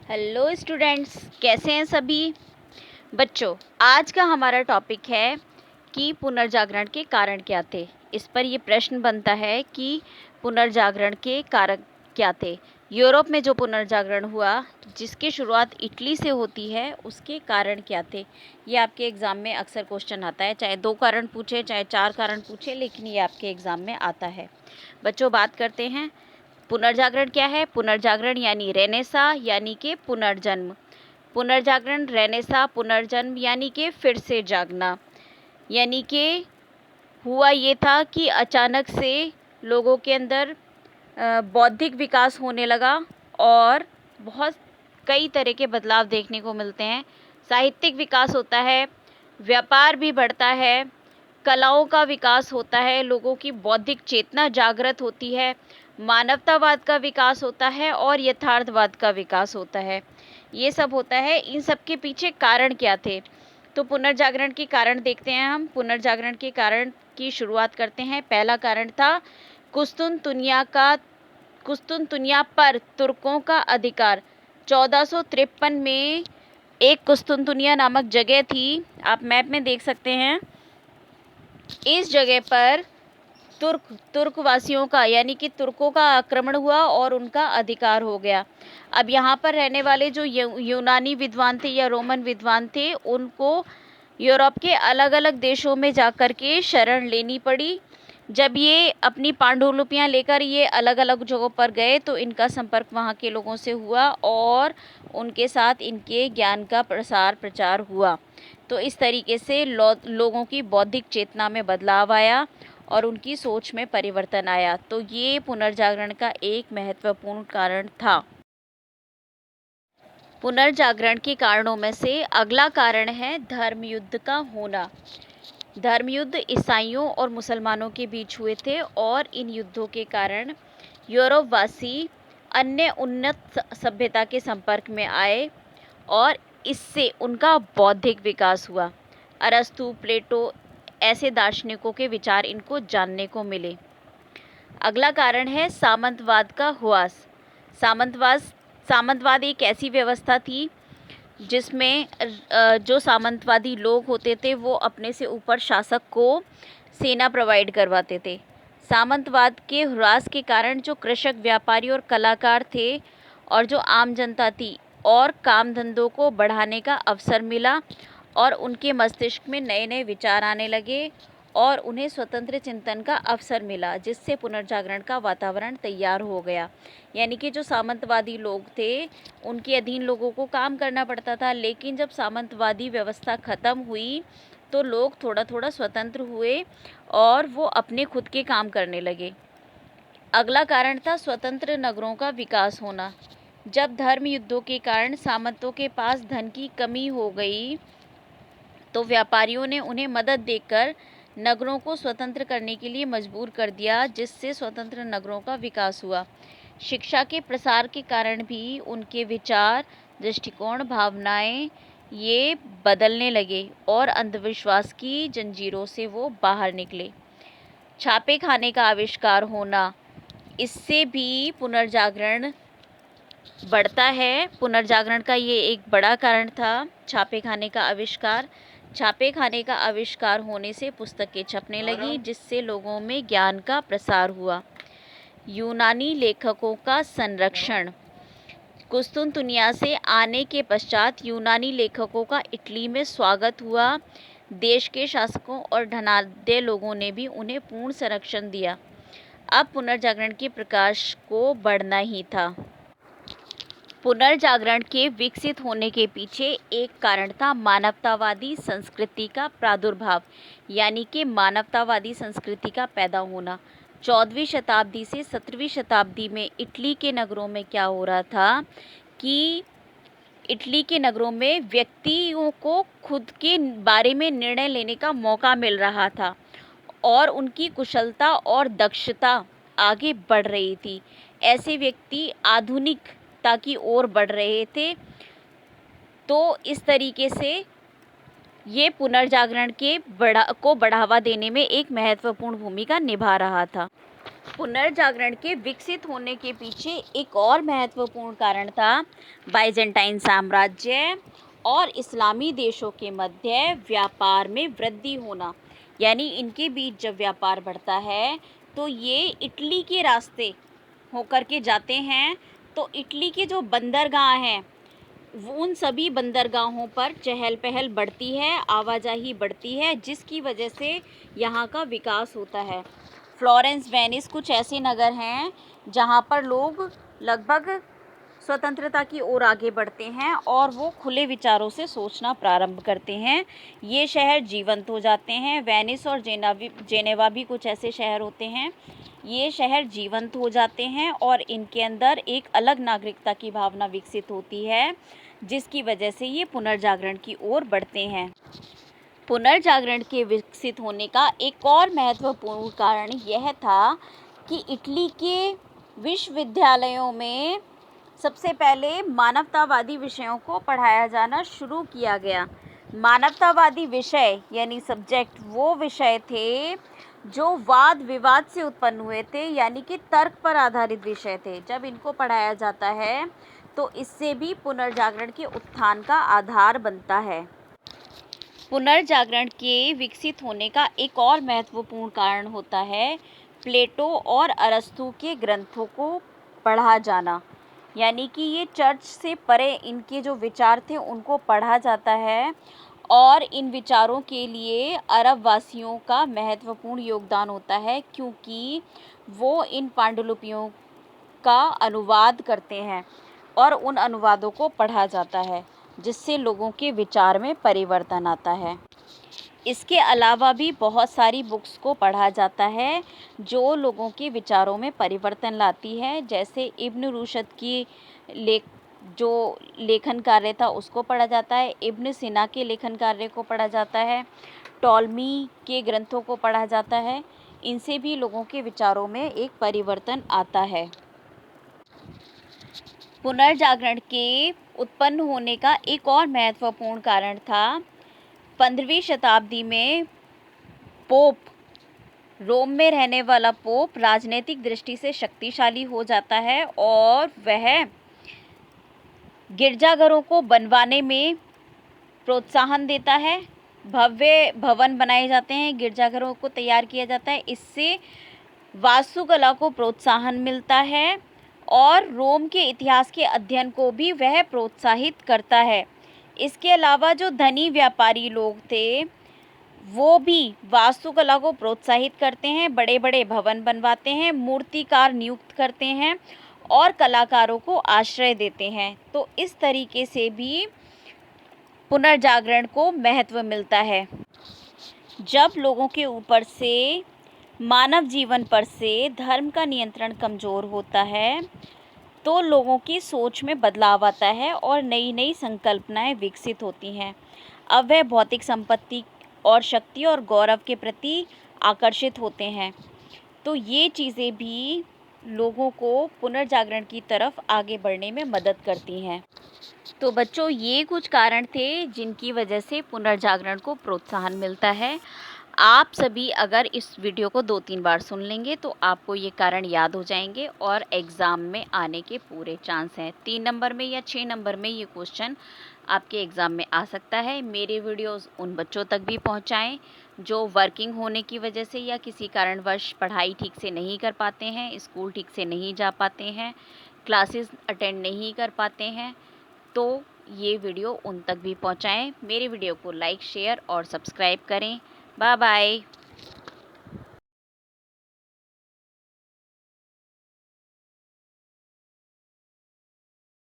Hello students, कैसे हैं सभी बच्चों। आज का हमारा टॉपिक है कि पुनर्जागरण के कारण क्या थे। इस पर ये प्रश्न बनता है कि पुनर्जागरण के कारण क्या थे। यूरोप में जो पुनर्जागरण हुआ, जिसकी शुरुआत इटली से होती है, उसके कारण क्या थे। ये आपके एग्ज़ाम में अक्सर क्वेश्चन आता है, चाहे 2 कारण पूछे चाहे 4 कारण पूछे, लेकिन ये आपके एग्ज़ाम में आता है। बच्चों, बात करते हैं पुनर्जागरण क्या है। पुनर्जागरण यानी रेनेसा यानी कि पुनर्जन्म। पुनर्जागरण, रेनेसा, पुनर्जन्म यानी कि फिर से जागना। यानी कि हुआ ये था कि अचानक से लोगों के अंदर बौद्धिक विकास होने लगा और बहुत कई तरह के बदलाव देखने को मिलते हैं। साहित्यिक विकास होता है, व्यापार भी बढ़ता है, कलाओं का विकास होता है, लोगों की बौद्धिक चेतना जागृत होती है, मानवतावाद का विकास होता है और यथार्थवाद का विकास होता है। ये सब होता है। इन सब के पीछे कारण क्या थे, तो पुनर्जागरण के कारण देखते हैं हम। पुनर्जागरण के कारण की शुरुआत करते हैं। पहला कारण था कुस्तुनतुनिया पर तुर्कों का अधिकार। 1453 में एक कुस्तुनतुनिया नामक जगह थी, आप मैप में देख सकते हैं। इस जगह पर तुर्क वासियों का यानी कि तुर्कों का आक्रमण हुआ और उनका अधिकार हो गया। अब यहाँ पर रहने वाले जो यूनानी विद्वान थे या रोमन विद्वान थे, उनको यूरोप के अलग अलग देशों में जाकर के शरण लेनी पड़ी। जब ये अपनी पांडुलिपियाँ लेकर ये अलग अलग जगहों पर गए तो इनका संपर्क वहाँ के लोगों से हुआ और उनके साथ इनके ज्ञान का प्रचार हुआ। तो इस तरीके से लोगों की बौद्धिक चेतना में बदलाव आया और उनकी सोच में परिवर्तन आया। तो ये पुनर्जागरण का एक महत्वपूर्ण कारण था। पुनर्जागरण के कारणों में से अगला कारण है धर्मयुद्ध का होना। धर्मयुद्ध ईसाइयों और मुसलमानों के बीच हुए थे और इन युद्धों के कारण यूरोपवासी अन्य उन्नत सभ्यता के संपर्क में आए और इससे उनका बौद्धिक विकास हुआ। अरस्तु, प्लेटो ऐसे दार्शनिकों के विचार इनको जानने को मिले। अगला कारण है सामंतवाद का हुआस। सामंतवाद एक ऐसी व्यवस्था थी जिसमें जो सामंतवादी लोग होते थे वो अपने से ऊपर शासक को सेना प्रोवाइड करवाते थे। सामंतवाद के ह्रास के कारण जो कृषक, व्यापारी और कलाकार थे और जो आम जनता थी और काम धंधों को बढ़ाने का अवसर मिला और उनके मस्तिष्क में नए नए विचार आने लगे और उन्हें स्वतंत्र चिंतन का अवसर मिला, जिससे पुनर्जागरण का वातावरण तैयार हो गया। यानी कि जो सामंतवादी लोग थे उनके अधीन लोगों को काम करना पड़ता था, लेकिन जब सामंतवादी व्यवस्था ख़त्म हुई तो लोग थोड़ा थोड़ा स्वतंत्र हुए और वो अपने खुद के काम करने लगे। अगला कारण था स्वतंत्र नगरों का विकास होना। जब धर्म युद्धों के कारण सामंतों के पास धन की कमी हो गई तो व्यापारियों ने उन्हें मदद देकर नगरों को स्वतंत्र करने के लिए मजबूर कर दिया, जिससे स्वतंत्र नगरों का विकास हुआ। शिक्षा के प्रसार के कारण भी उनके विचार, दृष्टिकोण, भावनाएं ये बदलने लगे और अंधविश्वास की जंजीरों से वो बाहर निकले। छापे खाने का आविष्कार होना, इससे भी पुनर्जागरण बढ़ता है। पुनर्जागरण का ये एक बड़ा कारण था, छापे खाने का आविष्कार। छापे खाने का आविष्कार होने से पुस्तकें छपने लगी, जिससे लोगों में ज्ञान का प्रसार हुआ। यूनानी लेखकों का संरक्षण। कुस्तुनतुनिया से आने के पश्चात यूनानी लेखकों का इटली में स्वागत हुआ। देश के शासकों और धनाढ्य लोगों ने भी उन्हें पूर्ण संरक्षण दिया। अब पुनर्जागरण के प्रकाश को बढ़ना ही था। पुनर्जागरण के विकसित होने के पीछे एक कारण था मानवतावादी संस्कृति का प्रादुर्भाव, यानी कि मानवतावादी संस्कृति का पैदा होना। 14वीं शताब्दी से 17वीं शताब्दी में इटली के नगरों में क्या हो रहा था कि इटली के नगरों में व्यक्तियों को खुद के बारे में निर्णय लेने का मौका मिल रहा था और उनकी कुशलता और दक्षता आगे बढ़ रही थी। ऐसे व्यक्ति आधुनिकता की ओर बढ़ रहे थे। तो इस तरीके से ये पुनर्जागरण को बढ़ावा देने में एक महत्वपूर्ण भूमिका निभा रहा था। पुनर्जागरण के विकसित होने के पीछे एक और महत्वपूर्ण कारण था बाइजेंटाइन साम्राज्य और इस्लामी देशों के मध्य व्यापार में वृद्धि होना। यानी इनके बीच जब व्यापार बढ़ता है तो ये इटली के रास्ते होकर के जाते हैं, तो इटली के जो बंदरगाह हैं उन सभी बंदरगाहों पर चहल पहल बढ़ती है, आवाजाही बढ़ती है, जिसकी वजह से यहाँ का विकास होता है। फ्लोरेंस, वेनिस कुछ ऐसे नगर हैं जहाँ पर लोग लगभग स्वतंत्रता की ओर आगे बढ़ते हैं और वो खुले विचारों से सोचना प्रारंभ करते हैं। ये शहर जीवंत हो जाते हैं। वेनिस और जेनेवा भी कुछ ऐसे शहर होते हैं। ये शहर जीवंत हो जाते हैं और इनके अंदर एक अलग नागरिकता की भावना विकसित होती है, जिसकी वजह से ये पुनर्जागरण की ओर बढ़ते हैं। पुनर्जागरण के विकसित होने का एक और महत्वपूर्ण कारण यह था कि इटली के विश्वविद्यालयों में सबसे पहले मानवतावादी विषयों को पढ़ाया जाना शुरू किया गया। मानवतावादी विषय यानी सब्जेक्ट वो विषय थे जो वाद विवाद से उत्पन्न हुए थे, यानी कि तर्क पर आधारित विषय थे। जब इनको पढ़ाया जाता है तो इससे भी पुनर्जागरण के उत्थान का आधार बनता है। पुनर्जागरण के विकसित होने का एक और महत्वपूर्ण कारण होता है प्लेटो और अरस्तु के ग्रंथों को पढ़ा जाना। यानी कि ये चर्च से परे इनके जो विचार थे उनको पढ़ा जाता है और इन विचारों के लिए अरब वासियों का महत्वपूर्ण योगदान होता है, क्योंकि वो इन पांडुलिपियों का अनुवाद करते हैं और उन अनुवादों को पढ़ा जाता है, जिससे लोगों के विचार में परिवर्तन आता है। इसके अलावा भी बहुत सारी बुक्स को पढ़ा जाता है जो लोगों के विचारों में परिवर्तन लाती है। जैसे इब्न रुशद की जो लेखन कार्य था उसको पढ़ा जाता है, इब्न सिना के लेखन कार्य को पढ़ा जाता है, टॉलमी के ग्रंथों को पढ़ा जाता है। इनसे भी लोगों के विचारों में एक परिवर्तन आता है। पुनर्जागरण के उत्पन्न होने का एक और महत्वपूर्ण कारण था 15वीं शताब्दी में पोप, रोम में रहने वाला पोप राजनीतिक दृष्टि से शक्तिशाली हो जाता है और वह गिरजाघरों को बनवाने में प्रोत्साहन देता है। भव्य भवन बनाए जाते हैं, गिरजाघरों को तैयार किया जाता है। इससे वास्तुकला को प्रोत्साहन मिलता है और रोम के इतिहास के अध्ययन को भी वह प्रोत्साहित करता है। इसके अलावा जो धनी व्यापारी लोग थे वो भी वास्तुकला को प्रोत्साहित करते हैं, बड़े बड़े भवन बनवाते हैं, मूर्तिकार नियुक्त करते हैं और कलाकारों को आश्रय देते हैं। तो इस तरीके से भी पुनर्जागरण को महत्व मिलता है। जब लोगों के ऊपर से, मानव जीवन पर से धर्म का नियंत्रण कमज़ोर होता है तो लोगों की सोच में बदलाव आता है और नई नई संकल्पनाएं विकसित होती हैं। अब वह भौतिक संपत्ति और शक्ति और गौरव के प्रति आकर्षित होते हैं। तो ये चीज़ें भी लोगों को पुनर्जागरण की तरफ आगे बढ़ने में मदद करती हैं। तो बच्चों, ये कुछ कारण थे जिनकी वजह से पुनर्जागरण को प्रोत्साहन मिलता है। आप सभी अगर इस वीडियो को 2-3 बार सुन लेंगे तो आपको ये कारण याद हो जाएंगे और एग्ज़ाम में आने के पूरे चांस हैं। 3 नंबर में या 6 नंबर में ये क्वेश्चन आपके एग्ज़ाम में आ सकता है। मेरे वीडियोस उन बच्चों तक भी पहुंचाएं जो वर्किंग होने की वजह से या किसी कारणवश पढ़ाई ठीक से नहीं कर पाते हैं, स्कूल ठीक से नहीं जा पाते हैं, क्लासेस अटेंड नहीं कर पाते हैं। तो ये वीडियो उन तक भी पहुंचाएं। मेरे वीडियो को लाइक, शेयर और सब्सक्राइब करें। Bye bye.